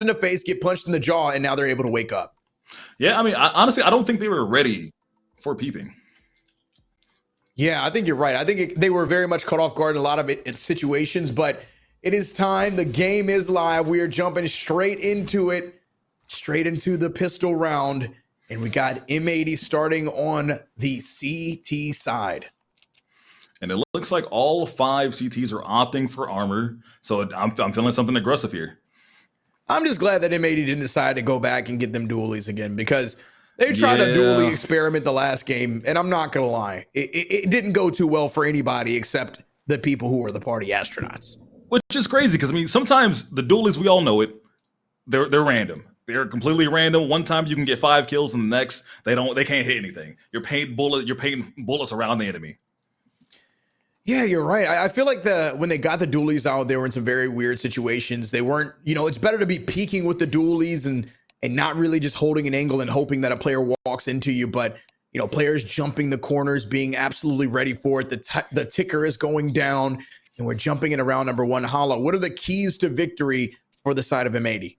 in the face, get punched in the jaw, and now they're able to wake up. Yeah, I mean, honestly, I don't think they were ready for peeping. Yeah, I think you're right. I think they were very much caught off guard in a lot of situations, but it is time. The game is live. We are jumping straight into it, straight into the pistol round. And we got M80 starting on the CT side. And it looks like all 5 CTs are opting for armor. So I'm feeling something aggressive here. I'm just glad that M80 didn't decide to go back and get them dualies again, because they tried a dually experiment the last game, and I'm not going to lie. It didn't go too well for anybody except the people who were the party astronauts. Which is crazy, because, I mean, sometimes the dualies, we all know it, they're random. They're completely random. One time you can get 5 kills, and the next, they can't hit anything. You're painting bullets around the enemy. Yeah, you're right. I feel like when they got the dualies out, they were in some very weird situations. They weren't, it's better to be peeking with the dualies and not really just holding an angle and hoping that a player walks into you. But, players jumping the corners, being absolutely ready for it. The ticker is going down, and we're jumping in round number 1. Hollow, what are the keys to victory for the side of M80?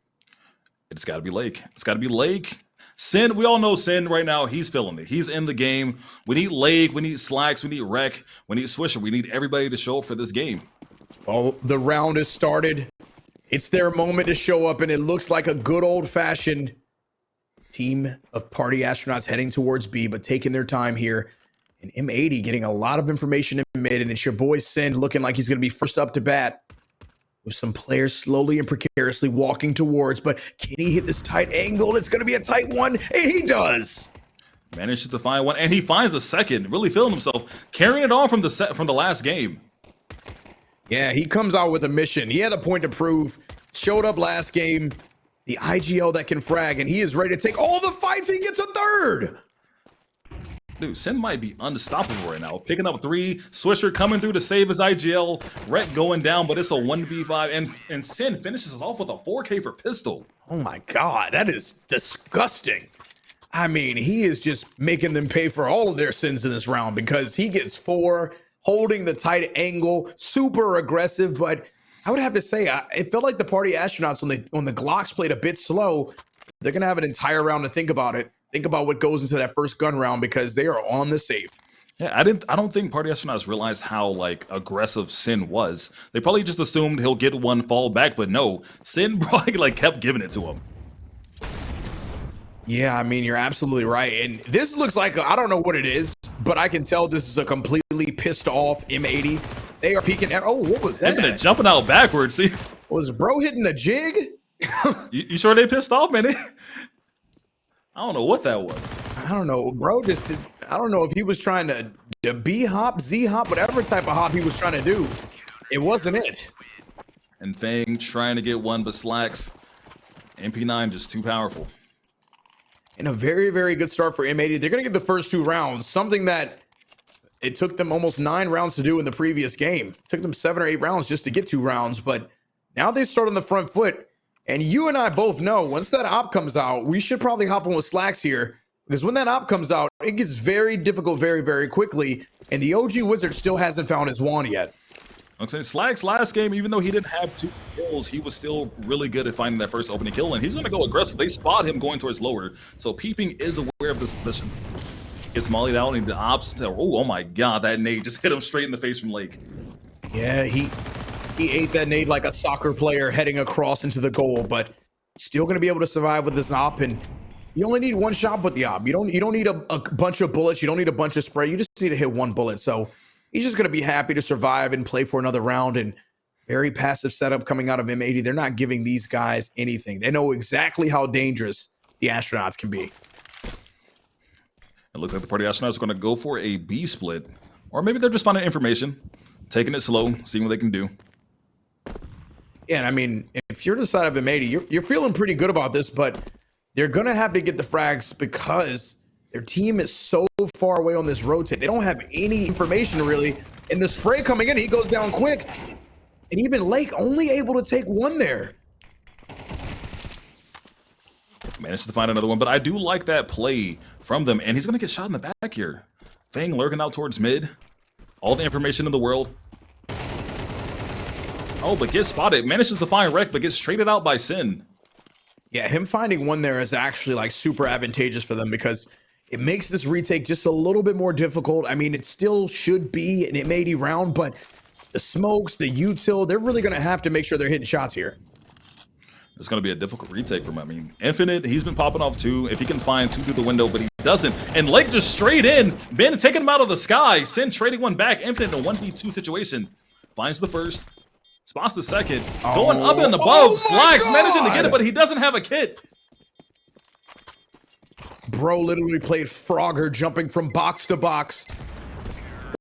It's got to be Lake. It's got to be Lake. Sin, we all know Sin right now. He's feeling it. He's in the game. We need Lake. We need Slacks. We need Rec. We need Swisher. We need everybody to show up for this game. Well, the round has started. It's their moment to show up, and it looks like a good old-fashioned team of party astronauts heading towards B, but taking their time here. And M80 getting a lot of information in mid, and it's your boy Sin looking like he's going to be first up to bat, with some players slowly and precariously walking towards. But can he hit this tight angle? It's going to be a tight one, and he does. Manages to find one, and he finds the second. Really feeling himself, carrying it on from the last game. Yeah, he comes out with a mission. He had a point to prove. Showed up last game. The IGL that can frag, and he is ready to take all the fights. He gets a third. Dude, Sin might be unstoppable right now. Picking up 3. Swisher coming through to save his IGL. Rec going down, but it's a 1v5. And Sin finishes it off with a 4K for pistol. Oh my God, that is disgusting. I mean, he is just making them pay for all of their sins in this round, because he gets 4, holding the tight angle, super aggressive. But I would have to say, it felt like the party astronauts, when the Glocks played a bit slow, they're going to have an entire round to think about it. Think about what goes into that first gun round, because they are on the safe. Yeah, I don't think party astronauts realized how aggressive Sin was. They probably just assumed he'll get one fall back, but no, Sin probably kept giving it to him. Yeah, I mean, you're absolutely right. And this looks like, I don't know what it is, but I can tell this is a completely pissed off M80. They are peeking at, oh, what was that? They're jumping out backwards. See, was bro hitting a jig? you sure they pissed off, man? I don't know what that was. I don't know, bro. I don't know if he was trying to B hop, Z hop, whatever type of hop he was trying to do. It wasn't it. And Fang trying to get one, but Slacks. MP9 just too powerful. And a very, very good start for M80. They're going to get the first 2 rounds, something that it took them almost 9 rounds to do in the previous game. It took them 7 or 8 rounds just to get 2 rounds, but now they start on the front foot. And you and I both know, once that op comes out, we should probably hop on with Slacks here, because when that op comes out, it gets very difficult very, very quickly. And the OG Wizard still hasn't found his wand yet. I'm saying Slacks last game, even though he didn't have 2 kills, he was still really good at finding that first opening kill, and he's going to go aggressive. They spot him going towards lower, so Peeping is aware of this position. Gets mollied out, and the ops, oh my God, that nade just hit him straight in the face from Lake. Yeah, he ate that nade like a soccer player heading across into the goal, but still going to be able to survive with this op. And you only need 1 shot with the op. You don't need a bunch of bullets. You don't need a bunch of spray. You just need to hit 1 bullet. So he's just going to be happy to survive and play for another round. And very passive setup coming out of M80. They're not giving these guys anything. They know exactly how dangerous the astronauts can be. It looks like the party astronauts are going to go for a B split, or maybe they're just finding information, taking it slow, seeing what they can do. Yeah, and I mean, if you're the side of M80, you're feeling pretty good about this, but they're going to have to get the frags because their team is so far away on this rotate. They don't have any information, really. And the spray coming in, he goes down quick. And even Lake only able to take 1 there. Managed to find another one, but I do like that play from them. And he's going to get shot in the back here. Fang lurking out towards mid. All the information in the world. Oh, but gets spotted. Manages to find Rec, but gets traded out by Sin. Yeah, him finding one there is actually like super advantageous for them because it makes this retake just a little bit more difficult. I mean, it still should be an M80 round, but the smokes, the util, they're really going to have to make sure they're hitting shots here. It's going to be a difficult retake for him. I mean, Infinite, he's been popping off two. If he can find two through the window, but he doesn't. And Lake just straight in. Ben taking him out of the sky. Sin trading one back. Infinite in a 1v2 situation. Finds the first. Spots the second. Going up and above. Slacks managing to get it, but he doesn't have a kit. Bro literally played Frogger jumping from box to box.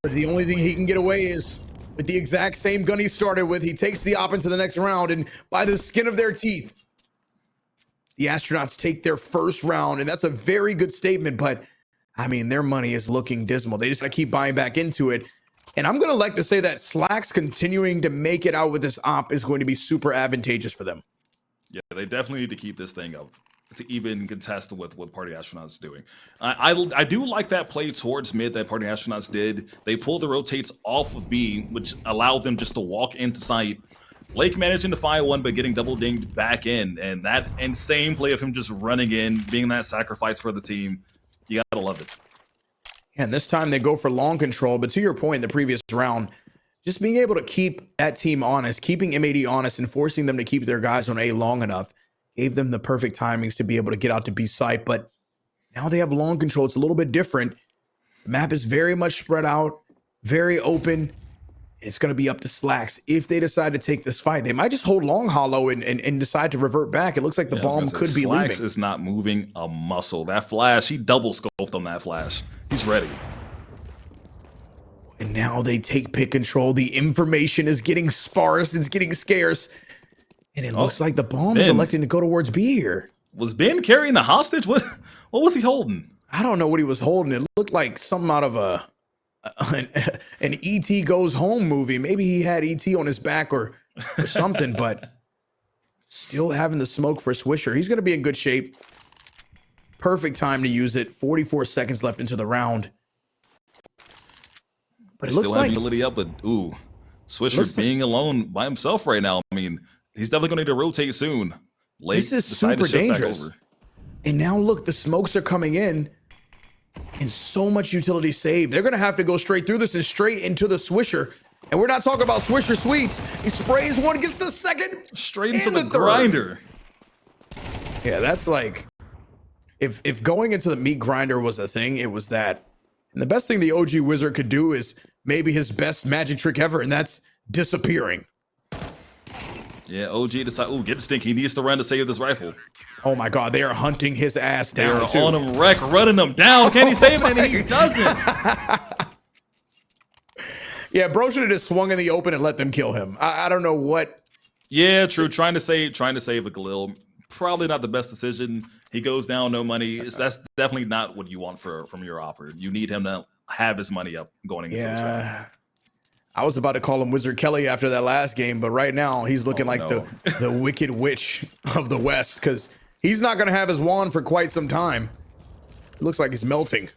But the only thing he can get away is with the exact same gun he started with. He takes the op into the next round, and by the skin of their teeth, the astronauts take their first round, and that's a very good statement, but I mean, their money is looking dismal. They just gotta keep buying back into it. And I'm gonna like to say that Slacks continuing to make it out with this op is going to be super advantageous for them. Yeah, they definitely need to keep this thing up to even contest with what Party Astronauts doing. I do like that play towards mid that Party Astronauts did. They pulled the rotates off of B, which allowed them just to walk into sight. Lake managing to find one, but getting double dinged back in. And that insane play of him just running in, being that sacrifice for the team, you gotta love it. And this time they go for long control, but to your point, the previous round, just being able to keep that team honest, keeping M80 honest and forcing them to keep their guys on A long enough gave them the perfect timings to be able to get out to B site. But now they have long control. It's a little bit different. The map is very much spread out, very open. It's going to be up to Slacks. If they decide to take this fight, they might just hold long hollow and decide to revert back. It looks like the bomb could be leaving. Slacks is not moving a muscle. That flash, he double scoped on that flash. He's ready. And now they take pick control. The information is getting sparse. It's getting scarce. And it looks like the bomb is electing to go towards B here. Was Ben carrying the hostage? What was he holding? I don't know what he was holding. It looked like something out of an E.T. Goes Home movie. Maybe he had E.T. on his back or something, but still having the smoke for Swisher. He's going to be in good shape. Perfect time to use it. 44 seconds left into the round. But it looks like ability up, but Swisher being alone by himself right now. I mean, he's definitely going to need to rotate soon. Lake this is super dangerous. And now look, the smokes are coming in and so much utility saved. They're going to have to go straight through this and straight into the Swisher. And we're not talking about Swisher sweets. He sprays one, gets the second. Straight into the grinder. Yeah, that's like, if going into the meat grinder was a thing, it was that. And the best thing the OG Wizard could do is maybe his best magic trick ever, and that's disappearing. Yeah, OG decide, get the stink. He needs to run to save this rifle. Oh my God, they are hunting his ass down. They're on him, wreck, running him down. Can he save it? And he doesn't. Yeah, bro should have just swung in the open and let them kill him. I don't know what. Yeah, true. Trying to save a Galil. Probably not the best decision. He goes down, no money. That's definitely not what you want from your operator. You need him to have his money up going into this round. I was about to call him Wizard Kelly after that last game, but right now he's looking the Wicked Witch of the West because he's not going to have his wand for quite some time. It looks like he's melting.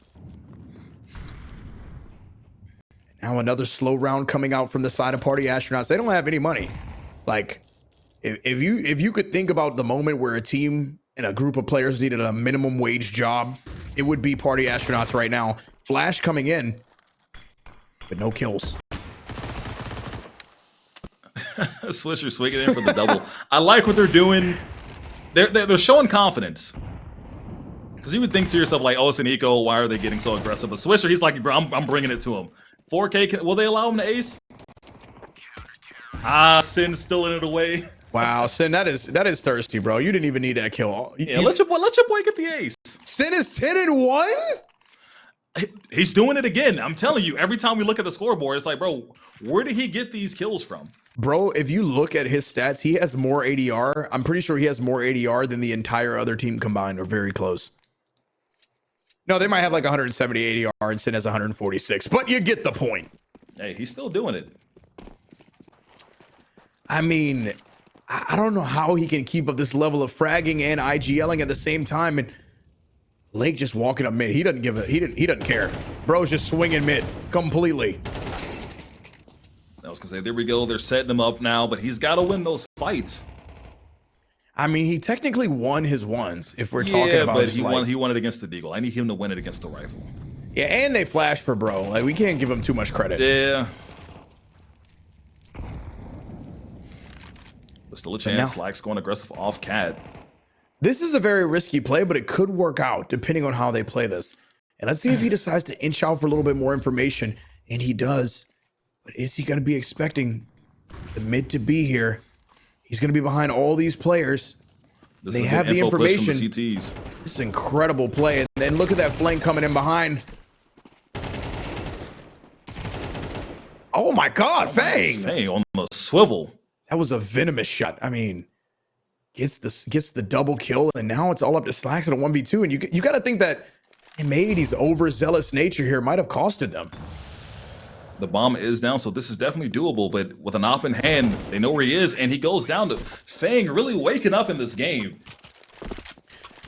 Now another slow round coming out from the side of Party Astronauts. They don't have any money. Like, if you could think about the moment where a team and a group of players needed a minimum wage job, it would be Party Astronauts right now. Flash coming in, but no kills. Swisher swinging in for the double. I like what they're doing. They're showing confidence. Because you would think to yourself, like, oh, it's an eco. Why are they getting so aggressive? But Swisher, he's like, bro, I'm bringing it to him. 4K, will they allow him to ace? Sin's still in it away. Wow, Sin, that is thirsty, bro. You didn't even need that kill. Let your boy get the ace. Sin is 10-1? He's doing it again. I'm telling you, every time we look at the scoreboard, it's like, bro, where did he get these kills from? Bro, if you look at his stats, he has more ADR. I'm pretty sure he has more ADR than the entire other team combined, or very close. No, they might have like 170 ADR and Sin has 146, but you get the point. Hey, he's still doing it. I mean, I don't know how he can keep up this level of fragging and IGLing at the same time. And Lake just walking up mid. He doesn't give a he doesn't care. Bro's just swinging mid completely. I was gonna say, there we go. They're setting him up now, but he's got to win those fights. I mean, he technically won his ones if we're talking about but his he life. won it against the Deagle. I need him to win it against the rifle. Yeah, and they flashed for bro. Like, we can't give him too much credit. Yeah. But still a chance. Slack's going aggressive off Cat. This is a very risky play, but it could work out depending on how they play this. And let's see if he decides to inch out for a little bit more information. And he does. But is he going to be expecting the mid to be here? He's going to be behind all these players. They have the information. From the CTs. This is an incredible play. And then look at that flank coming in behind. Oh my God, Fang! Fang on the swivel. That was a venomous shot. I mean, gets the double kill, and now it's all up to Slacks at a 1v2. And you got to think that M80's overzealous nature here might have costed them. The bomb is down, so this is definitely doable. But with an op in hand, they know where he is, and he goes down to Fang really waking up in this game.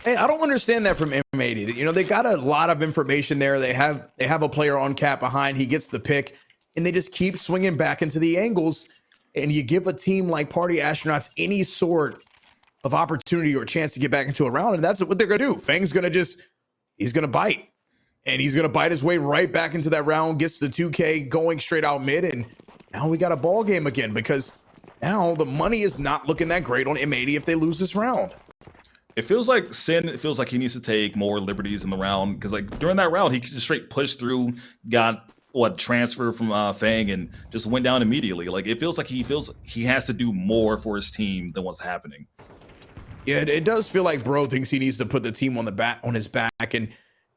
Hey, I don't understand that from M80. You know, they got a lot of information there. They have a player on cap behind. He gets the pick, and they just keep swinging back into the angles. And you give a team like Party Astronauts any sort of opportunity or chance to get back into a round, and that's what they're gonna do. Fang's gonna he's gonna bite. And he's going to bite his way right back into that round, gets the 2K going straight out mid, and now we got a ball game again because now the money is not looking that great on M80 if they lose this round. It feels like he needs to take more liberties in the round because like during that round, he just straight pushed through, got transfer from Fang and just went down immediately. Like it feels like he has to do more for his team than what's happening. Yeah, it does feel like bro thinks he needs to put the team on his back, and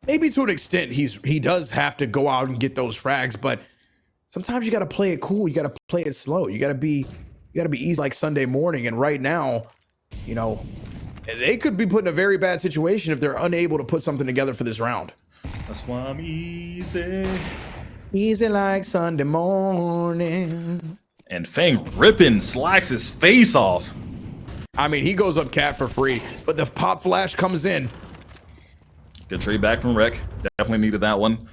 maybe to an extent, he does have to go out and get those frags, but sometimes you got to play it cool. You got to play it slow. You got to be easy like Sunday morning. And right now, you know, they could be put in a very bad situation if they're unable to put something together for this round. That's why I'm easy. Easy like Sunday morning. And Fang ripping Slacks' face off. I mean, he goes up cat for free, but the pop flash comes in. Good trade back from Rec. Definitely needed that one.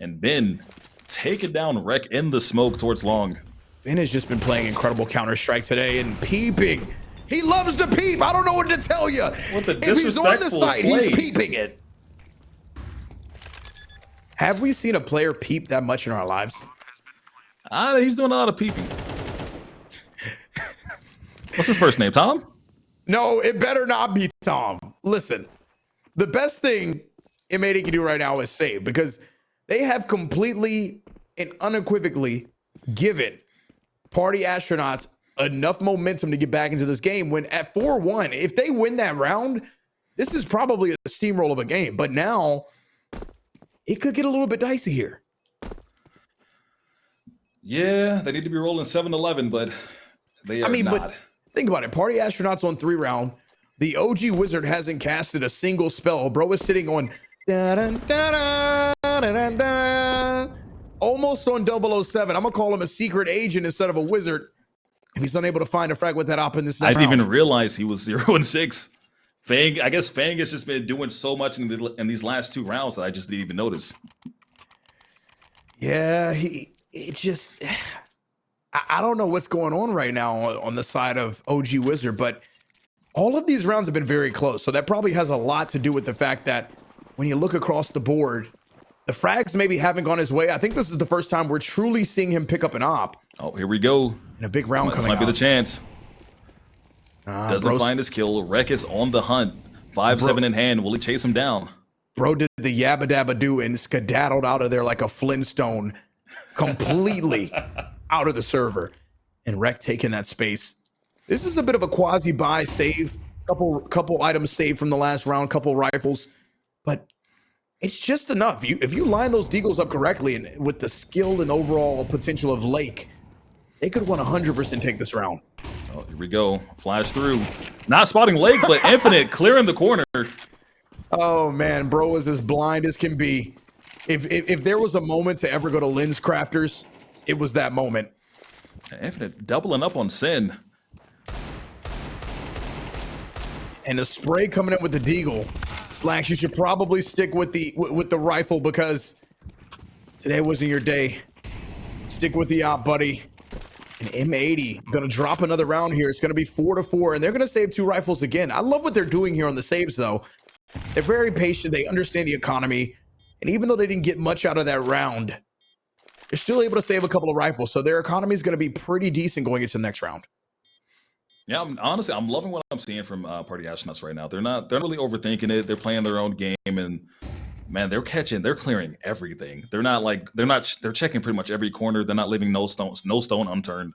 And Ben taking down Rec in the smoke towards long. Ben has just been playing incredible Counter-Strike today and peeping. He loves to peep. I don't know what to tell you. What the if he's on the site, play. he's peeping it. Have we seen a player peep that much in our lives? He's doing a lot of peeping. What's his first name, Tom? No, it better not be Tom. Listen, the best thing M80 can do right now is save because they have completely and unequivocally given Party Astronauts enough momentum to get back into this game when at 4-1, if they win that round, this is probably a steamroll of a game. But now it could get a little bit dicey here. Yeah, they need to be rolling 7-11, but they are not. But think about it. Party Astronauts on 3 round. The OG Wizard hasn't casted a single spell. Bro is sitting on almost on 007. I'm gonna call him a secret agent instead of a wizard. If he's unable to find a frag with that op in this I didn't even realize he was 0-6. Fang, I guess Fang has just been doing so much in these last 2 rounds that I just didn't even notice. Yeah, I don't know what's going on right now on the side of OG Wizard, but all of these rounds have been very close. So that probably has a lot to do with the fact that when you look across the board, the frags maybe haven't gone his way. I think this is the first time we're truly seeing him pick up an op. Oh, here we go. In a big round coming This might be the chance. Doesn't find his kill. Rec is on the hunt. 5-7 in hand. Will he chase him down? Bro did the yabba dabba do and skedaddled out of there like a Flintstone, completely out of the server. And Rec taking that space. This is a bit of a quasi buy save. Couple items saved from the last round, couple rifles, but it's just enough. If you line those deagles up correctly and with the skill and overall potential of Lake, they could 100% take this round. Oh, here we go. Flash through. Not spotting Lake, but Infinite clearing the corner. Oh man, bro is as blind as can be. If there was a moment to ever go to Lens Crafters, it was that moment. Infinite doubling up on Sin. And the spray coming in with the deagle. Slacks, you should probably stick with the rifle because today wasn't your day. Stick with the op, buddy. And M80 going to drop another round here. It's going to be 4-4, and they're going to save 2 rifles again. I love what they're doing here on the saves, though. They're very patient. They understand the economy. And even though they didn't get much out of that round, they're still able to save a couple of rifles. So their economy is going to be pretty decent going into the next round. Yeah, honestly, I'm loving what I'm seeing from Party Astronauts right now. They're not really overthinking it. They're playing their own game, and man, they're clearing everything. They're checking pretty much every corner. They're not leaving no stone unturned.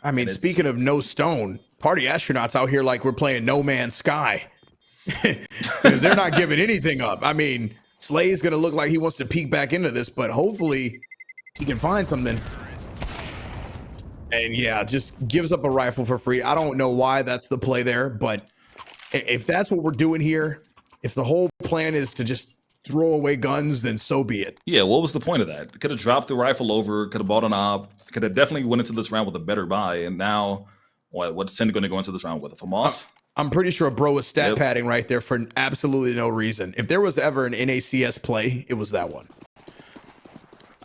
I mean, speaking of no stone, Party Astronauts out here like we're playing No Man's Sky. Because they're not giving anything up. I mean, Slay's going to look like he wants to peek back into this, but hopefully he can find something. And yeah, just gives up a rifle for free. I don't know why that's the play there, but if that's what we're doing here, if the whole plan is to just throw away guns, then so be it. Yeah, what was the point of that? Could have dropped the rifle over, could have bought an op, could have definitely went into this round with a better buy, and now what's Sin going to go into this round with? A FAMAS? I'm pretty sure bro was stat padding right there for absolutely no reason. If there was ever an NACS play, it was that one.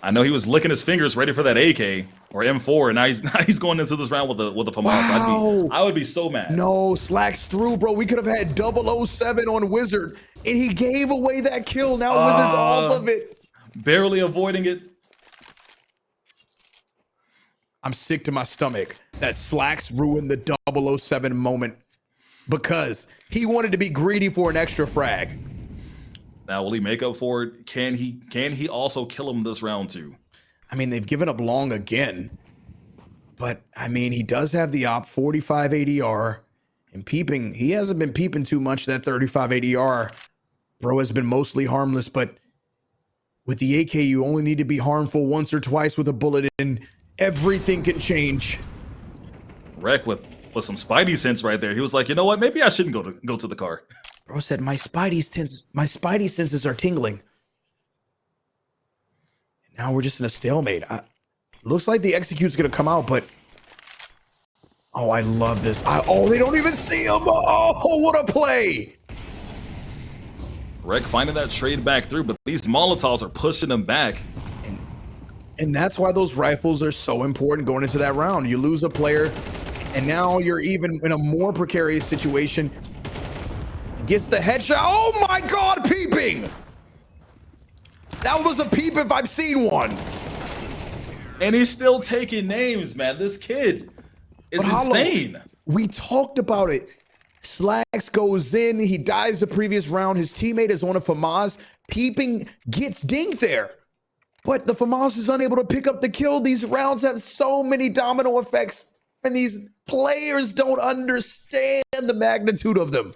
I know he was licking his fingers ready for that AK or M4, and now he's going into this round with a FAMAS. Wow. I would be so mad. No, slacks through, bro. We could have had 007 on Wizard, and he gave away that kill. Now Wizard's off of it. Barely avoiding it. I'm sick to my stomach that slacks ruined the 007 moment because he wanted to be greedy for an extra frag. Now, will he make up for it? Can he also kill him this round too? I mean, they've given up long again, but I mean, he does have the op 45 ADR and peeping. He hasn't been peeping too much. That 35 ADR, bro, has been mostly harmless, but with the AK, you only need to be harmful once or twice with a bullet and everything can change. Wreck with some Spidey sense right there. He was like, you know what? Maybe I shouldn't go to the car. Bro said, my Spidey senses are tingling. Now we're just in a stalemate. Looks like the execute's gonna come out, but oh, I love this. They don't even see him. Oh, what a play! Wreck finding that trade back through, but these Molotovs are pushing him back. And that's why those rifles are so important going into that round. You lose a player, and now you're even in a more precarious situation. Gets the headshot. Oh my God, peeping! That was a peep if I've seen one. And he's still taking names, man. This kid is insane. We talked about it. Slacks goes in. He dies the previous round. His teammate is on a FAMAS. Peeping gets dinked there. But the FAMAS is unable to pick up the kill. These rounds have so many domino effects, and these players don't understand the magnitude of them.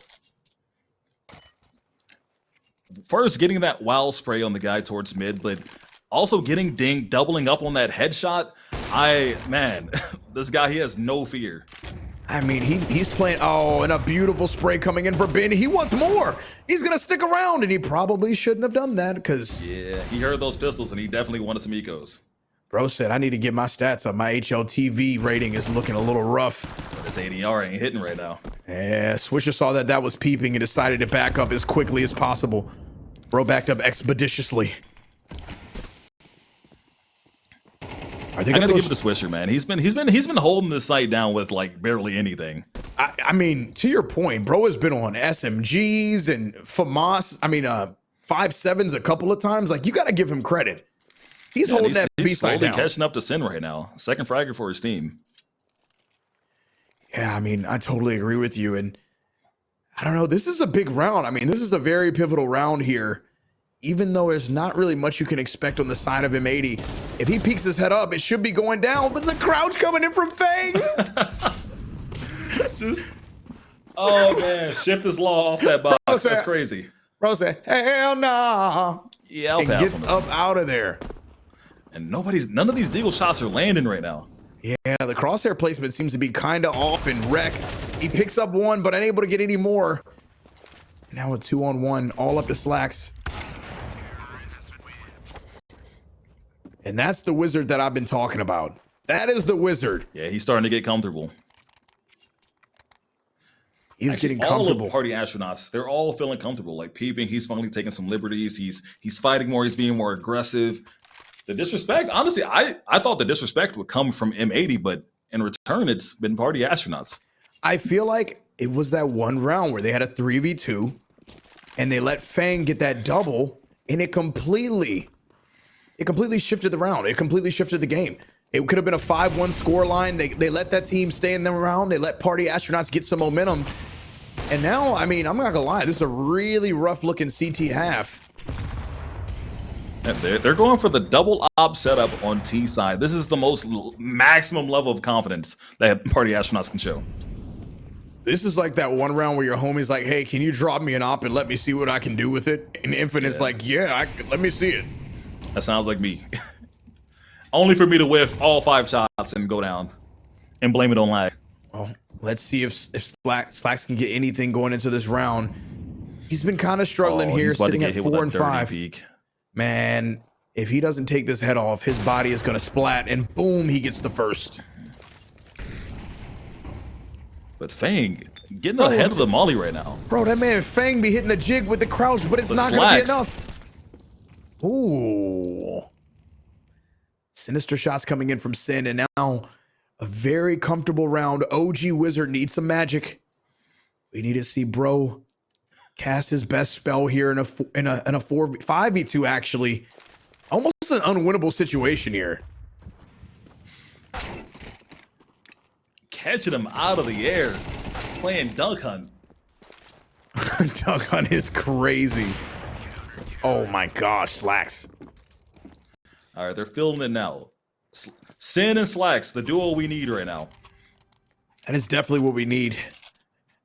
First, getting that wild spray on the guy towards mid, but also getting dinged, doubling up on that headshot. Man, this guy, he has no fear. I mean, he's playing, and a beautiful spray coming in for Ben. He wants more. He's going to stick around, and he probably shouldn't have done that because... Yeah, he heard those pistols, and he definitely wanted some ecos. Bro said, I need to get my stats up. My HLTV rating is looking a little rough. This ADR ain't hitting right now. Yeah, Swisher saw that was peeping and decided to back up as quickly as possible. Bro backed up expeditiously. I gotta give it to Swisher, man. He's been holding this site down with like barely anything. I mean, to your point, bro has been on SMGs and FAMAS. I mean, 5.7s a couple of times. Like, you gotta give him credit. He's holding that beast slowly down. Catching up to Sin right now. Second fragger for his team. Yeah, I mean, I totally agree with you. And I don't know, this is a big round. I mean, this is a very pivotal round here. Even though there's not really much you can expect on the side of M80. If he peeks his head up, it should be going down, but the crouch coming in from Fang. Oh man, shift his law off that box. That's crazy. Bro said, hell nah. Yeah, I'll and pass gets on this up one. out of there. And none of these deagle shots are landing right now. Yeah, the crosshair placement seems to be kind of off in Wreck. He picks up one, but unable to get any more. Now a 2-on-1, all up to Slacks. And that's the wizard that I've been talking about. That is the wizard. Yeah, he's starting to get comfortable. He's getting comfortable. All of Party Astronauts, they're all feeling comfortable. Like peeping, he's finally taking some liberties. He's fighting more. He's being more aggressive. The disrespect, honestly, I thought the disrespect would come from M80, but In return, it's been Party Astronauts. I feel like it was that one round where they had a 3v2 and they let Fang get that double, and it completely shifted the round. It completely shifted the game. It could have been a 5-1 score line. They let that team stay in the round. They let Party Astronauts get some momentum. And now, I mean, I'm not gonna lie, this is a really rough looking CT half. And they're going for the double op setup on T side. This is the most maximum level of confidence that Party Astronauts can show. This is like that one round where your homie's like, hey, can you drop me an op and let me see what I can do with it? And Infinite's like, yeah, let me see it. That sounds like me. Only for me to whiff all 5 shots and go down and blame it on lag. Well, let's see if Slacks can get anything going into this round. He's been kind of struggling here, sitting at 4 and 5. Peak. Man, if he doesn't take this head off, his body is going to splat, and boom, he gets the first. But Fang getting ahead of the molly right now. Bro, that man Fang be hitting the jig with the crouch, but it's not going to be enough. Ooh. Sinister shots coming in from Sin, and now a very comfortable round. OG Wizard needs some magic. We need to see bro cast his best spell here in a 5v2 actually. Almost an unwinnable situation here. Catching him out of the air, playing Dunk Hunt. Dunk Hunt is crazy. Oh my gosh, Slacks. All right, they're filling it now. Sin and Slacks, the duo we need right now. That is definitely what we need.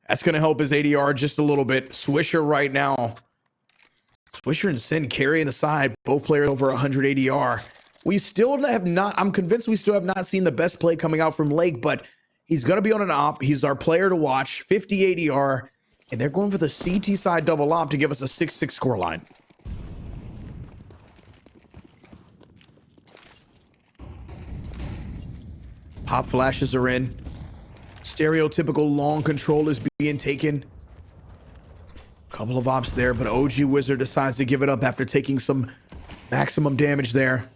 That's going to help his ADR just a little bit. Swisher right now. Swisher and Sin carrying the side. Both players over 100 ADR. We still have not, I'm convinced we still have not seen the best play coming out from Lake, but he's going to be on an op. He's our player to watch. 50 ADR. And they're going for the CT side double op to give us a 6-6 score line. Pop flashes are in. Stereotypical long control is being taken. Couple of ops there, but OG Wizard decides to give it up after taking some maximum damage there.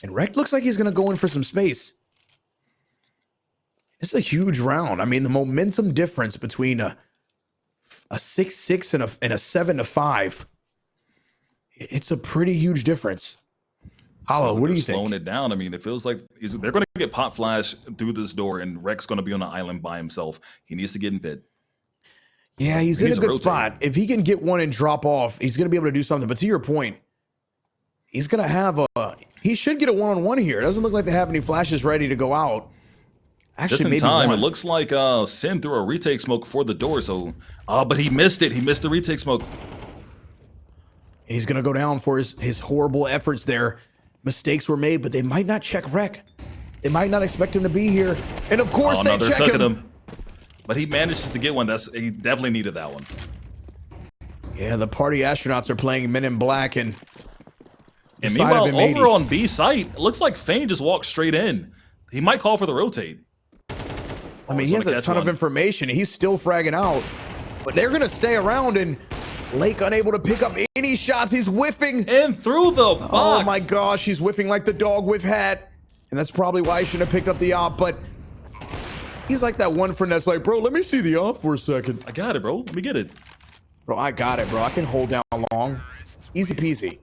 And Rekt looks like he's going to go in for some space. It's a huge round. I mean, the momentum difference between a 6-6 and a 7-5. It's a pretty huge difference. Hollow, what do you think? Slowing it down. I mean, it feels like they're going to get pop flash through this door, and Rekt's going to be on the island by himself. He needs to get in pit. Yeah, he's in a good spot. If he can get one and drop off, he's going to be able to do something. But to your point, he's going to have he should get a one-on-one here. It doesn't look like they have any flashes ready to go out. Actually, just in time, it looks like Sin threw a retake smoke for the door. So, but he missed it. He missed the retake smoke. And he's going to go down for his horrible efforts there. Mistakes were made, but they might not check Rekt. They might not expect him to be here. And of course, they check him. But he manages to get one. He definitely needed that one. Yeah, the Party Astronauts are playing Men in Black, and meanwhile, over on B site, it looks like Fane just walked straight in. He might call for the rotate. I mean, he has a ton of information. He's still fragging out, but they're going to stay around, and Lake unable to pick up any shots. He's whiffing. And through the box. Oh my gosh, he's whiffing like the dog whiff hat. And that's probably why he shouldn't have picked up the op, but he's like that one friend that's like, bro, let me see the op for a second. I got it, bro. Let me get it. Bro, I got it, bro. I can hold down long. Easy peasy.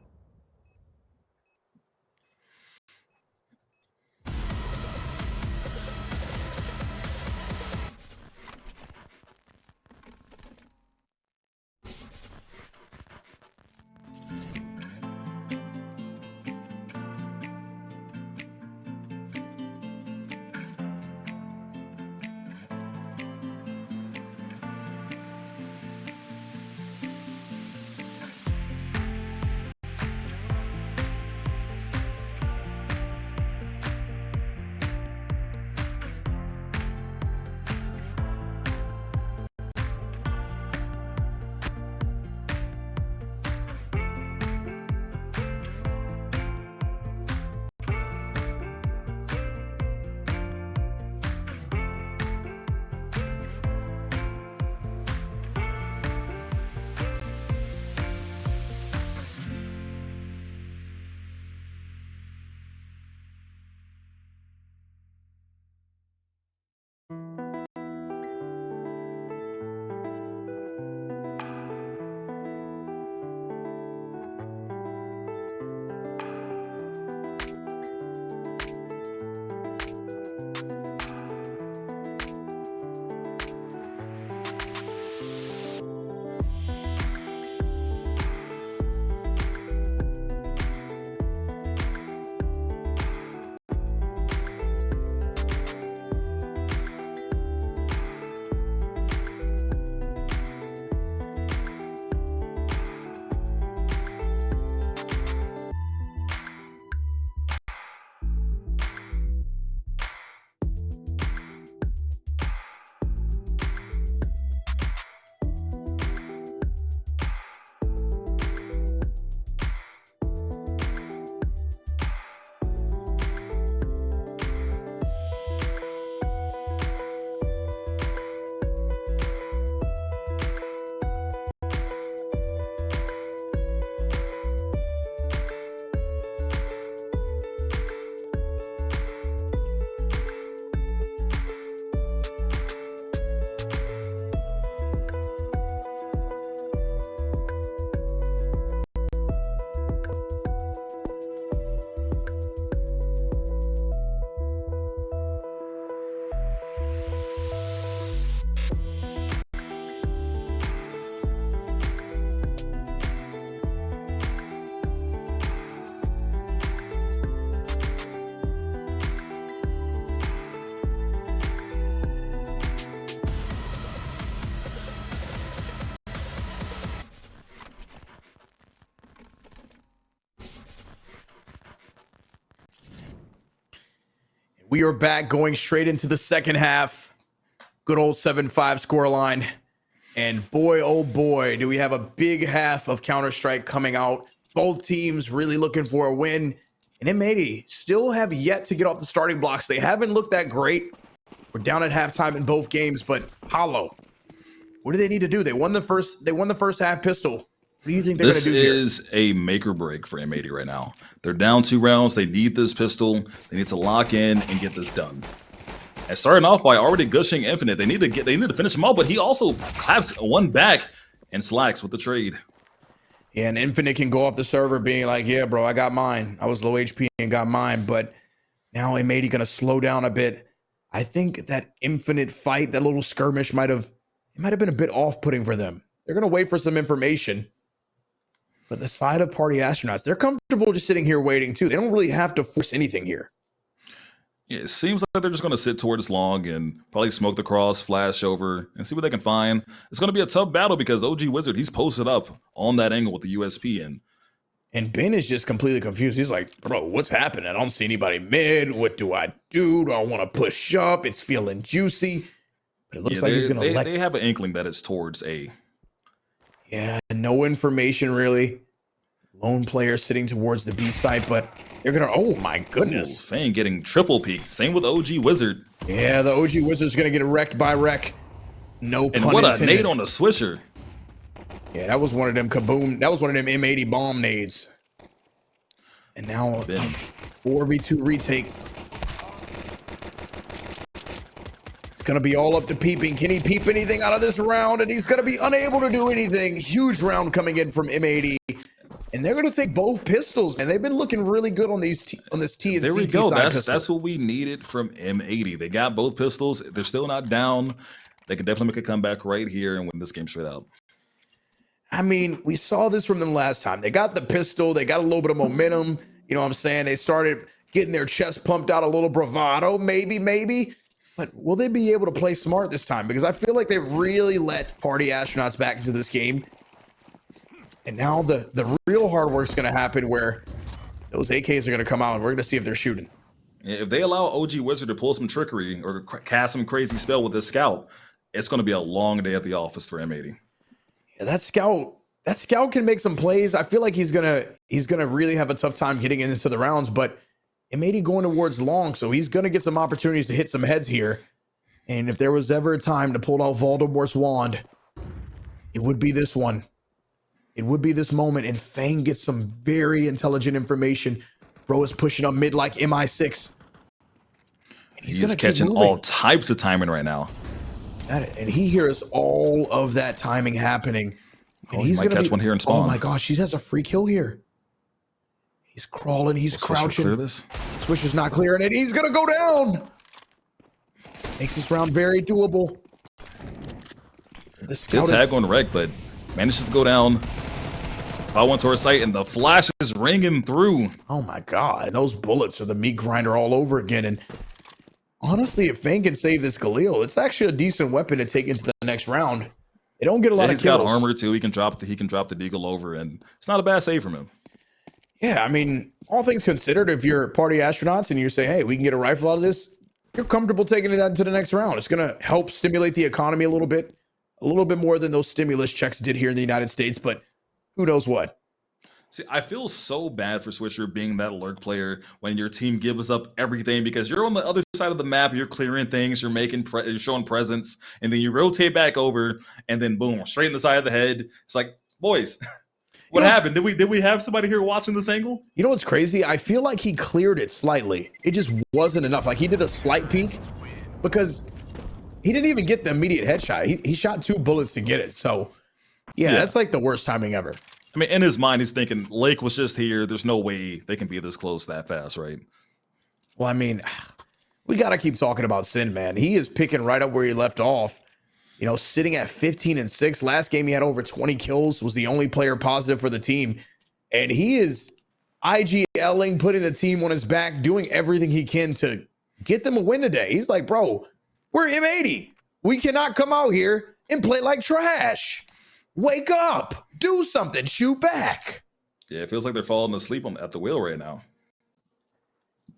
We are back going straight into the second half. Good old 7-5 scoreline. And boy, oh boy, do we have a big half of Counter-Strike coming out. Both teams really looking for a win. And M80 still have yet to get off the starting blocks. They haven't looked that great. We're down at halftime in both games, but Hollow, what do they need to do? They won the first half pistol. What do you think they're going to do here? This is a make or break for M80 right now. They're down 2 rounds. They need this pistol. They need to lock in and get this done. And starting off by already gushing Infinite, they need to finish him out, but he also claps one back and slacks with the trade. Yeah, and Infinite can go off the server being like, yeah, bro, I got mine. I was low HP and got mine, but now M80 going to slow down a bit. I think that Infinite fight, that little skirmish might have been a bit off-putting for them. They're going to wait for some information. But the side of Party Astronauts, they're comfortable just sitting here waiting too. They don't really have to force anything here. Yeah, it seems like they're just going to sit towards long and probably smoke the cross, flash over, and see what they can find. It's going to be a tough battle because OG Wizard, he's posted up on that angle with the USP in. And Ben is just completely confused. He's like, bro, what's happening? I don't see anybody mid. What do I do? Do I want to push up? It's feeling juicy. But it looks like he's going to let... They have an inkling that it's towards A. Yeah, no information really. Lone player sitting towards the B side, but they're going to... Oh, my goodness. Fang getting triple peaked. Same with OG Wizard. Yeah, the OG Wizard's going to get wrecked by wreck. No pun intended. And what a nade on the swisher. Yeah, that was one of them kaboom. That was one of them M80 bomb nades. And now 4v2 retake. It's going to be all up to peeping. Can he peep anything out of this round? And he's going to be unable to do anything. Huge round coming in from M80. And they're going to take both pistols. And they've been looking really good on this T and CT. There we go. That's what we needed from M80. They got both pistols. They're still not down. They can definitely make a comeback right here and win this game straight out. I mean, we saw this from them last time. They got the pistol. They got a little bit of momentum. You know what I'm saying? They started getting their chest pumped out, a little bravado, maybe. But will they be able to play smart this time? Because I feel like they really let Party Astronauts back into this game. And now the real hard work's going to happen where those AKs are going to come out and we're going to see if they're shooting. If they allow OG Wizard to pull some trickery or cast some crazy spell with this scout, it's going to be a long day at the office for M80. Yeah, that scout can make some plays. I feel like he's gonna really have a tough time getting into the rounds, but M80 going towards long, so he's gonna get some opportunities to hit some heads here. And if there was ever a time to pull out Voldemort's wand, it would be this one. It would be this moment, and Fang gets some very intelligent information. Bro is pushing up mid like MI6. And he's catching all types of timing right now. And he hears all of that timing happening. And he's going to catch one here and spawn. Oh my gosh, he has a free kill here. He's crawling, he's crouching. Clear this? Swisher's not clearing it. He's going to go down. Makes this round very doable. The scout good tag on Rec, but manages to go down. I went to her site and the flash is ringing through. Oh my God. And those bullets are the meat grinder all over again. And honestly, if Fang can save this Galil, it's actually a decent weapon to take into the next round. They don't get a lot of kills. He's got armor too. He can drop the deagle over, and it's not a bad save from him. Yeah, I mean, all things considered, if you're Party Astronauts and you say, hey, we can get a rifle out of this, you're comfortable taking it out to the next round. It's going to help stimulate the economy a little bit more than those stimulus checks did here in the United States, but who knows what. See, I feel so bad for Swisher being that lurk player when your team gives up everything because you're on the other side of the map, you're clearing things, you're showing presence, and then you rotate back over, and then boom, straight in the side of the head. It's like, boys, what happened? Did we have somebody here watching this angle? You know what's crazy? I feel like he cleared it slightly. It just wasn't enough. Like he did a slight peek because he didn't even get the immediate headshot. He shot 2 bullets to get it. So yeah, that's like the worst timing ever. I mean, in his mind, he's thinking Lake was just here. There's no way they can be this close that fast, right? Well, I mean, we got to keep talking about Sin, man. He is picking right up where he left off. You know, sitting at 15-6. Last game, he had over 20 kills, was the only player positive for the team. And he is IGLing, putting the team on his back, doing everything he can to get them a win today. He's like, bro, we're M80. We cannot come out here and play like trash. Wake up, do something, shoot back. Yeah, it feels like they're falling asleep at the wheel right now.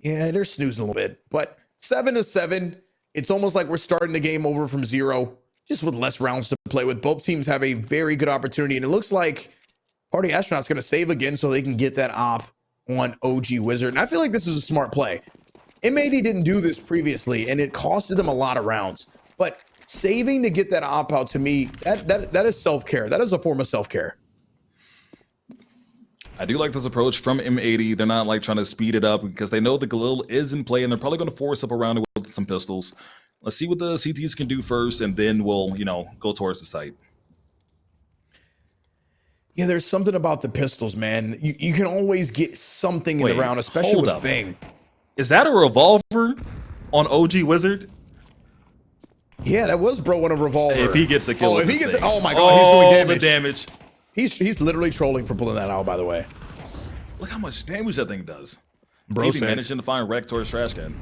Yeah, they're snoozing a little bit, but 7-7. It's almost like we're starting the game over from zero, just with less rounds to play with. Both teams have a very good opportunity, and it looks like Party Astronaut's going to save again so they can get that op on OG Wizard. And I feel like this is a smart play. M80 didn't do this previously, and it costed them a lot of rounds. But saving to get that op out, to me, that is self-care. That is a form of self-care. I do like this approach from M80. They're not like trying to speed it up because they know the Galil is in play and they're probably going to force up around it with some pistols. Let's see what the CTs can do first, and then we'll, go towards the site. Yeah, there's something about the pistols, man. You can always get something in the round, especially with Fang. Is that a revolver on OG Wizard? Yeah, that was bro on a revolver. If he gets a kill, if he gets, oh my god, he's doing damage. The damage. He's literally trolling for pulling that out, by the way. Look how much damage that thing does. Bro, managing to find Wreck towards trash can.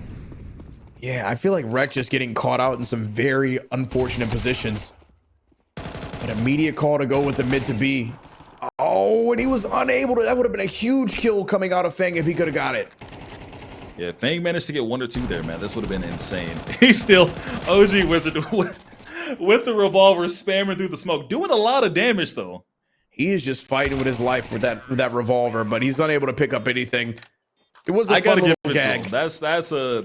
Yeah, I feel like Wreck just getting caught out in some very unfortunate positions. An immediate call to go with the mid to B. Oh, and he was unable to. That would have been a huge kill coming out of Fang if he could have got it. Yeah, Fang managed to get 1 or 2 there, man. This would have been insane. He's still OG Wizard with the revolver spamming through the smoke, doing a lot of damage though. He is just fighting with his life with that revolver, but he's unable to pick up anything. It was a fun little gag. To him.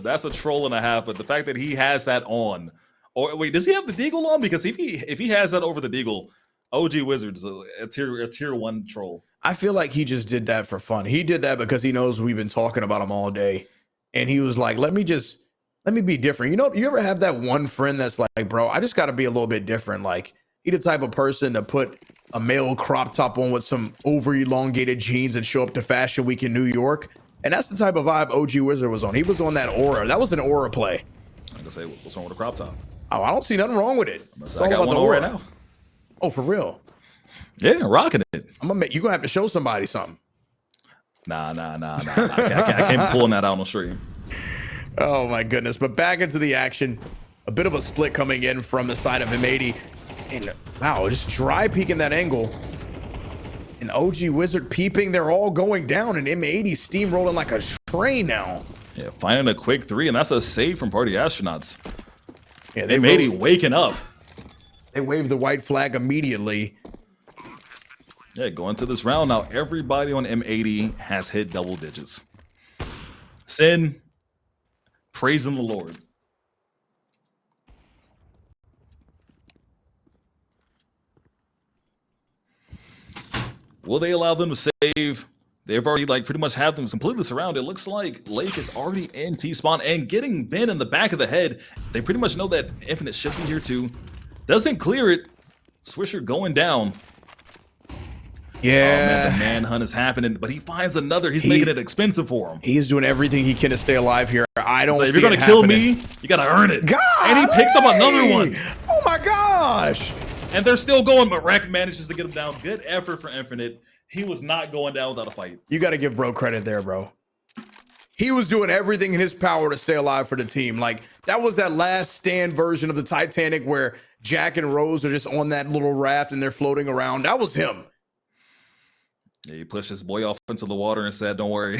That's a troll and a half, but the fact that he has that on, or wait, does he have the deagle on? Because if he has that over the deagle, OG Wizard is a tier 1 troll. I feel like he just did that for fun. He did that because he knows we've been talking about him all day, and he was like, "Let me be different." You ever have that one friend that's like, "Bro, I just got to be a little bit different." Like, he the type of person to put a male crop top on with some over elongated jeans and show up to Fashion Week in New York. And that's the type of vibe OG Wizard was on. He was on that aura. That was an aura play. I'm gonna say, what's wrong with a crop top? Oh, I don't see nothing wrong with it. I got one on right now. Oh, for real? Yeah, rocking it. You're gonna have to show somebody something. Nah. I can't pulling that out on stream. Oh my goodness. But back into the action. A bit of a split coming in from the side of M80. And wow, just dry peeking that angle. And OG Wizard peeping. They're all going down, and M80 steamrolling like a train now. Yeah, finding a quick 3, and that's a save from Party Astronauts. Yeah, M80 waking up. They waved the white flag immediately. Yeah, going to this round now, everybody on M80 has hit double digits. Sin, praising the Lord. Will they allow them to save? They've already pretty much had them completely surrounded. It looks like Lake is already in T-spawn and getting Ben in the back of the head. They pretty much know that Infinite should be here too. Doesn't clear it. Swisher going down. Yeah. Oh, man, the manhunt is happening, but he finds another. He's making it expensive for him. He is doing everything he can to stay alive here. I don't see if you're going to kill me, you got to earn it. God, and he picks up another one. Oh my gosh. And they're still going, but Wreck manages to get him down. Good effort for Infinite. He was not going down without a fight. You got to give bro credit there, bro. He was doing everything in his power to stay alive for the team. Like, that was that last stand version of the Titanic where Jack and Rose are just on that little raft and they're floating around. That was him. Yeah, he pushed his boy off into the water and said, "Don't worry,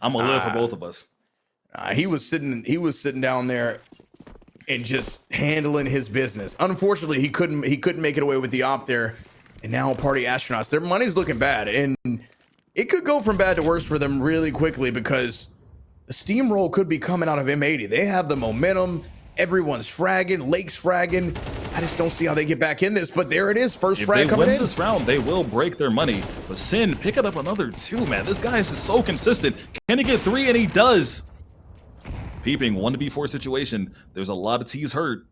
I'm gonna live for both of us." He was sitting down there and just handling his business. Unfortunately, he couldn't make it away with the op there. And now Party Astronauts, their money's looking bad, and it could go from bad to worse for them really quickly because the steamroll could be coming out of M80. They have the momentum. Everyone's fragging. Lake's fragging. I just don't see how they get back in this, but there it is. First frag coming in. If they win this round, they will break their money. But Sin picking up another 2, man. This guy is just so consistent. Can he get 3? And he does. Peeping 1v4 situation. There's a lot of T's hurt.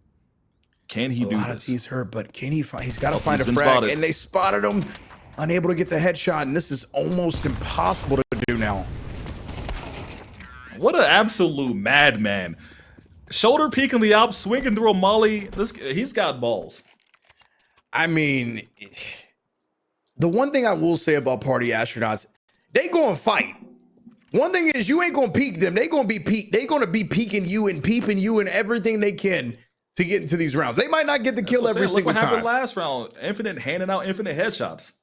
Can he do this? A lot of T's hurt, but can he find? He's got to find a frag. Spotted. And they spotted him. Unable to get the headshot, and this is almost impossible to do now. What an absolute madman. Shoulder peeking the op, swinging through a molly. He's got balls. I mean, the one thing I will say about Party Astronauts, they go and fight. One thing is, you ain't gonna peek them. They gonna be peeking you and peeping you and everything they can to get into these rounds. They might not get the kill every single time. Look what happened last round. Infinite handing out infinite headshots.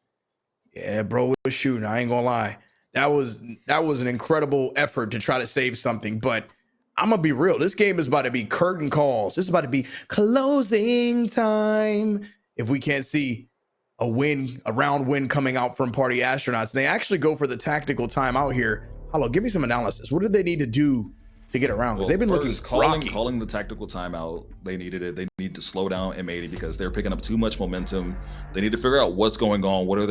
Yeah, bro was shooting. I ain't gonna lie. That was an incredible effort to try to save something, but I'm gonna be real. This game is about to be curtain calls. This is about to be closing time. If we can't see a round win coming out from Party Astronauts, and they actually go for the tactical timeout here. Hello, give me some analysis. What did they need to do to get around? Because they've been looking rocky. Calling the tactical timeout. They needed it. They need to slow down M80 because they're picking up too much momentum. They need to figure out what's going on. What are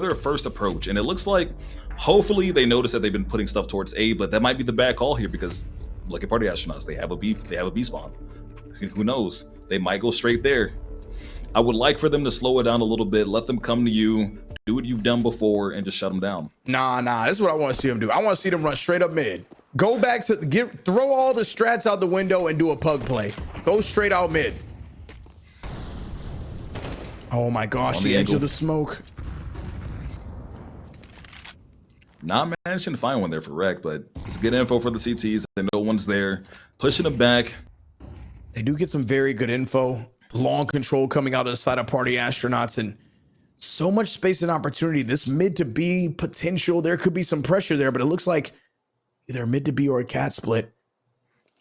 their first approach? And it looks like hopefully they notice that they've been putting stuff towards A, but that might be the bad call here because look at Party Astronauts. They have a B spawn. Who knows? They might go straight there. I would like for them to slow it down a little bit. Let them come to you, do what you've done before, and just shut them down. Nah. This is what I want to see them do. I want to see them run straight up mid. Go back to throw all the strats out the window and do a pug play. Go straight out mid. Oh my gosh, the edge of the smoke. Not managing to find one there for Rec, but it's good info for the CTs. They know one's there. Pushing them back. They do get some very good info. Long control coming out of the side of Party Astronauts, and so much space and opportunity. This mid to B potential, there could be some pressure there, but it looks like either a mid to B or a cat split.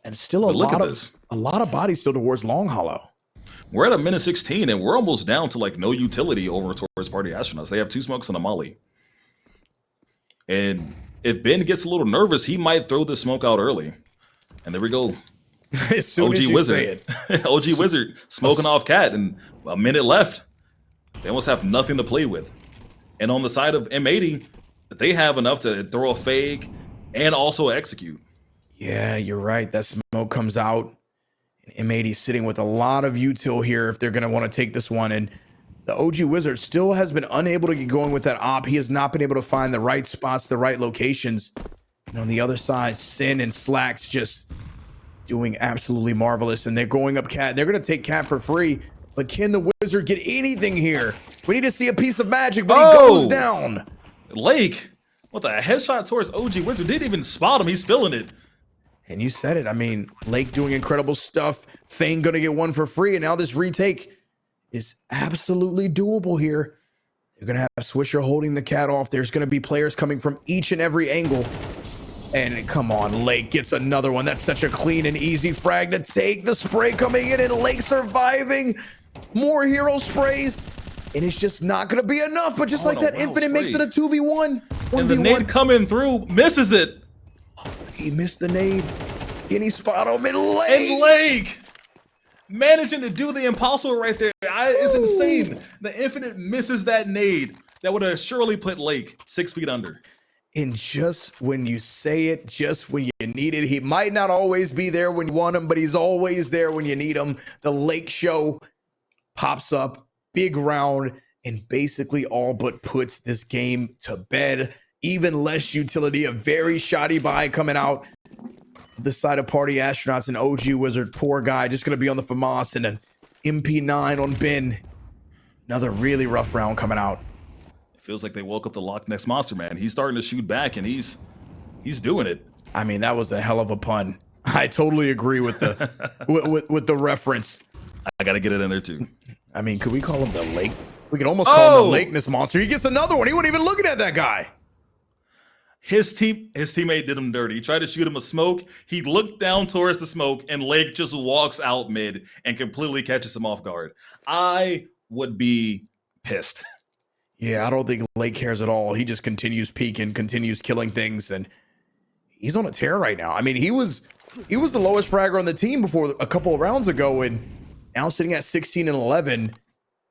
And still a lot of bodies still towards Long Hollow. We're at a minute 16, and we're almost down to like no utility over towards Party Astronauts. They have 2 smokes and a molly. And if Ben gets a little nervous, he might throw the smoke out early. And there we go. As soon OG as you Wizard. say it. OG Wizard smoking off cat and a minute left. They almost have nothing to play with. And on the side of M80, they have enough to throw a fake and also execute. Yeah, you're right. That smoke comes out. And M80 sitting with a lot of util here if they're going to want to take this one. And the OG Wizard still has been unable to get going with that op. He has not been able to find the right spots, the right locations. And on the other side, Sin and Slacks just doing absolutely marvelous. And they're going up cat. They're going to take cat for free. But can the Wizard get anything here? We need to see a piece of magic, but he goes down. Lake, what the headshot towards OG Wizard. Didn't even spot him. He's feeling it. And you said it. I mean, Lake doing incredible stuff. Fang going to get one for free. And now this retake is absolutely doable here. You're going to have Swisher holding the cat off. There's going to be players coming from each and every angle. And come on, Lake gets another one. That's such a clean and easy frag to take. The spray coming in and Lake surviving. More hero sprays. And it's just not going to be enough. But just like that, Infinite makes it a 2v1. And the nade coming through misses it. He missed the nade. Any spot on mid Lake. And Lake managing to do the impossible right there. It's insane. The Infinite misses that nade. That would have surely put Lake 6 feet under. And just when you say it, just when you need it, he might not always be there when you want him, but he's always there when you need him. The Lake Show pops up, big round, and basically all but puts this game to bed. Even less utility, a very shoddy buy coming out the side of Party Astronauts and OG Wizard. Poor guy, just going to be on the FAMAS and an MP9 on Ben. Another really rough round coming out. Feels like they woke up the Loch Ness Monster, man. He's starting to shoot back, and he's doing it. I mean, that was a hell of a pun. I totally agree with the with the reference. I got to get it in there too. I mean, could we call him the Lake? We could almost call him the Lake Ness Monster. He gets another one. He wasn't even looking at that guy. His teammate did him dirty. He tried to shoot him a smoke. He looked down towards the smoke, and Lake just walks out mid and completely catches him off guard. I would be pissed. Yeah, I don't think Lake cares at all. He just continues peeking, continues killing things, and he's on a tear right now. I mean, he was the lowest fragger on the team before a couple of rounds ago, and now sitting at 16 and 11.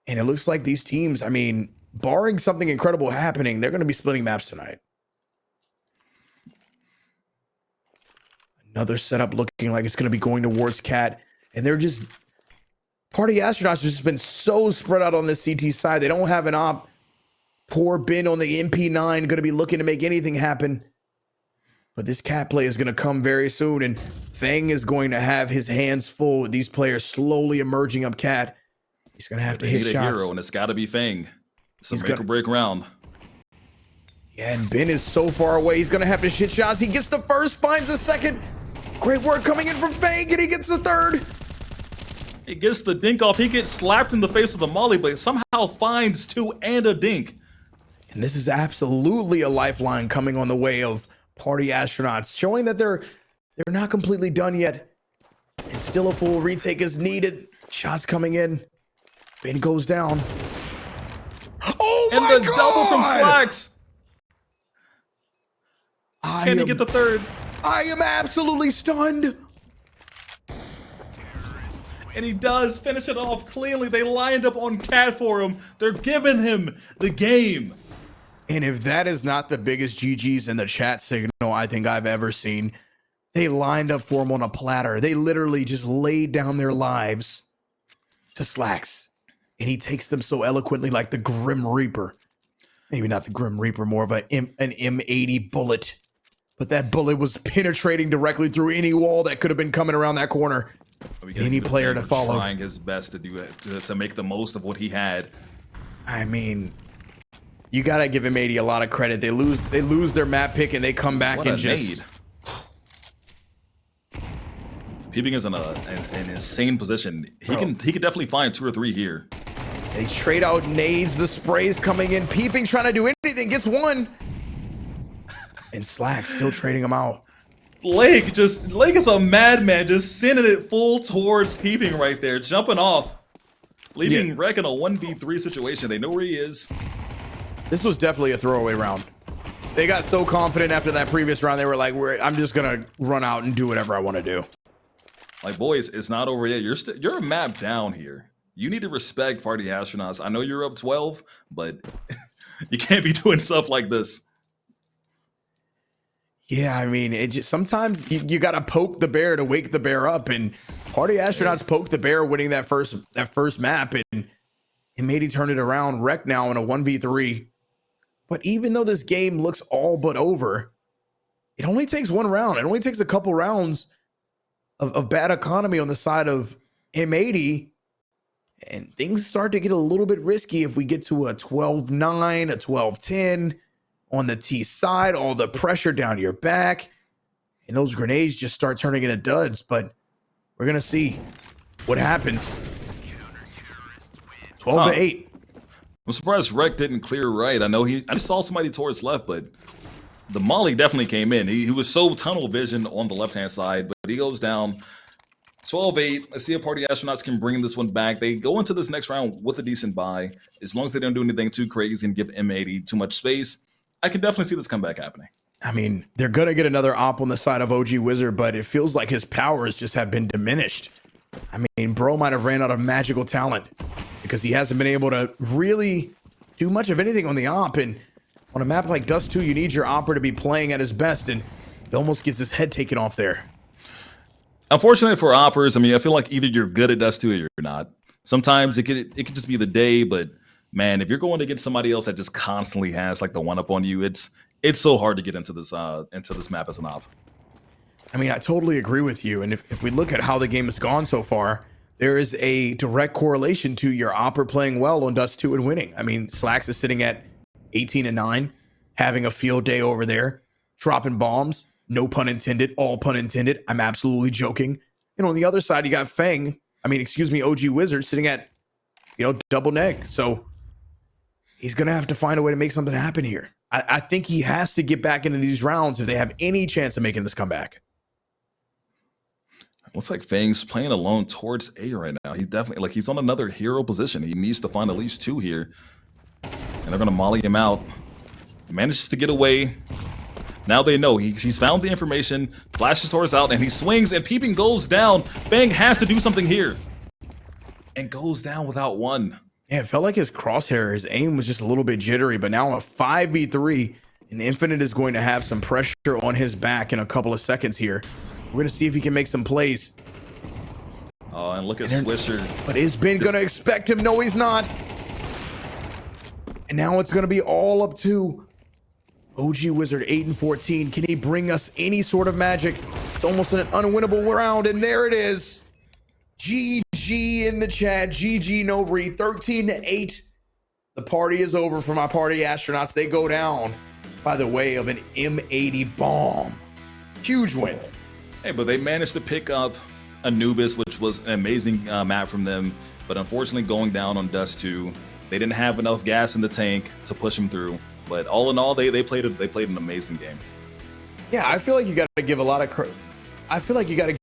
And it looks like these teams, I mean, barring something incredible happening, they're going to be splitting maps tonight. Another setup looking like it's going to be going towards Cat, and they're just Party Astronauts have just been so spread out on the CT side. They don't have an op. Poor Ben on the MP9 going to be looking to make anything happen. But this cat play is going to come very soon, and Fang is going to have his hands full with these players slowly emerging up cat. He's going to have to hit shots. A hero, and it's got to be Fang. It's a make or break round. Yeah, and Ben is so far away. He's going to have to hit shots. He gets the first, finds the second. Great work coming in from Fang, and he gets the third. He gets the dink off. He gets slapped in the face with a molly, but somehow finds 2 and a dink. And this is absolutely a lifeline coming on the way of Party Astronauts, showing that they're They're not completely done yet. And still a full retake is needed. Shots coming in. Ben goes down. Oh and my the God! double from Slacks. Can he get the third? I am absolutely stunned. And he does finish it off cleanly. They lined up on Cat for him. They're giving him the game. And if that is not the biggest GGs in the chat signal I think I've ever seen, they lined up for him on a platter. They literally just laid down their lives to Slacks. And he takes them so eloquently like the Grim Reaper. Maybe not the Grim Reaper, more of an M80 bullet. But that bullet was penetrating directly through any wall that could have been coming around that corner. Any player to follow. Trying his best to do it, to make the most of what he had. I mean, you gotta give M80 a lot of credit. They lose their map pick and they come back What and a just. nade. Peeping is in an insane position. He can definitely find 2 or 3 here. They trade out nades. The spray's coming in. Peeping trying to do anything, gets one. And Slack still trading them out. Lake is a madman, just sending it full towards Peeping right there, jumping off, leaving Rek in a 1v3 situation. They know where he is. This was definitely a throwaway round. They got so confident after that previous round. They were like, I'm just gonna run out and do whatever I want to do. Like, boys, it's not over yet. You're a map down here. You need to respect Party Astronauts. I know you're up 12, but you can't be doing stuff like this. Yeah, I mean, it just sometimes you got to poke the bear to wake the bear up, and Party Astronauts poked the bear, winning that first map, and M80 turned it around. Rek now in a 1v3. But even though this game looks all but over, it only takes one round. It only takes a couple rounds of bad economy on the side of M80, and things start to get a little bit risky if we get to a 12-9, a 12-10. On the T side, all the pressure down your back, and those grenades just start turning into duds. But we're gonna see what happens. 12-8. I'm surprised Rek didn't clear right. I just saw somebody towards left, but the molly definitely came in. He was so tunnel vision on the left-hand side, but he goes down. 12-8. Let's see if Party Astronauts can bring this one back. They go into this next round with a decent buy. As long as they don't do anything too crazy and give M80 too much space, I can definitely see this comeback happening. I mean, they're going to get another op on the side of OG Wizard, but it feels like his powers just have been diminished. I mean, bro might have ran out of magical talent because he hasn't been able to really do much of anything on the op. And on a map like Dust 2, you need your opera to be playing at his best, and he almost gets his head taken off there. Unfortunately for operas, I mean, I feel like either you're good at Dust 2 or you're not. Sometimes it could just be the day, but man, if you're going to get somebody else that just constantly has like the one up on you, it's so hard to get into this map as an op. I mean, I totally agree with you. And if we look at how the game has gone so far, there is a direct correlation to your opera playing well on Dust 2 and winning. I mean, Slacks is sitting at 18-9, having a field day over there, dropping bombs, no pun intended, all pun intended. I'm absolutely joking. And on the other side, you got OG Wizard sitting at, double neg. So he's going to have to find a way to make something happen here. I think he has to get back into these rounds if they have any chance of making this comeback. Looks like Fang's playing alone towards A right now. He's definitely he's on another hero position. He needs to find at least 2 here. And they're going to molly him out. He manages to get away. Now they know he's found the information, flashes towards out, and he swings, and Peeping goes down. Fang has to do something here. And goes down without one. Yeah, it felt like his crosshair, his aim was just a little bit jittery, but now a 5v3, and Infinite is going to have some pressure on his back in a couple of seconds here. We're going to see if he can make some plays. Oh, and look at Swisher. But is Ben going to expect him? No, he's not. And now it's going to be all up to OG Wizard, 8-14. Can he bring us any sort of magic? It's almost an unwinnable round, and there it is. GG in the chat. GG no read. 13-8. The party is over for my Party Astronauts. They go down by the way of an M80 bomb. Huge win. Hey, but they managed to pick up Anubis, which was an amazing map from them. But unfortunately, going down on Dust 2, they didn't have enough gas in the tank to push them through. But all in all, they played an amazing game. Yeah, I feel like you got to give a lot of credit. I feel like you got to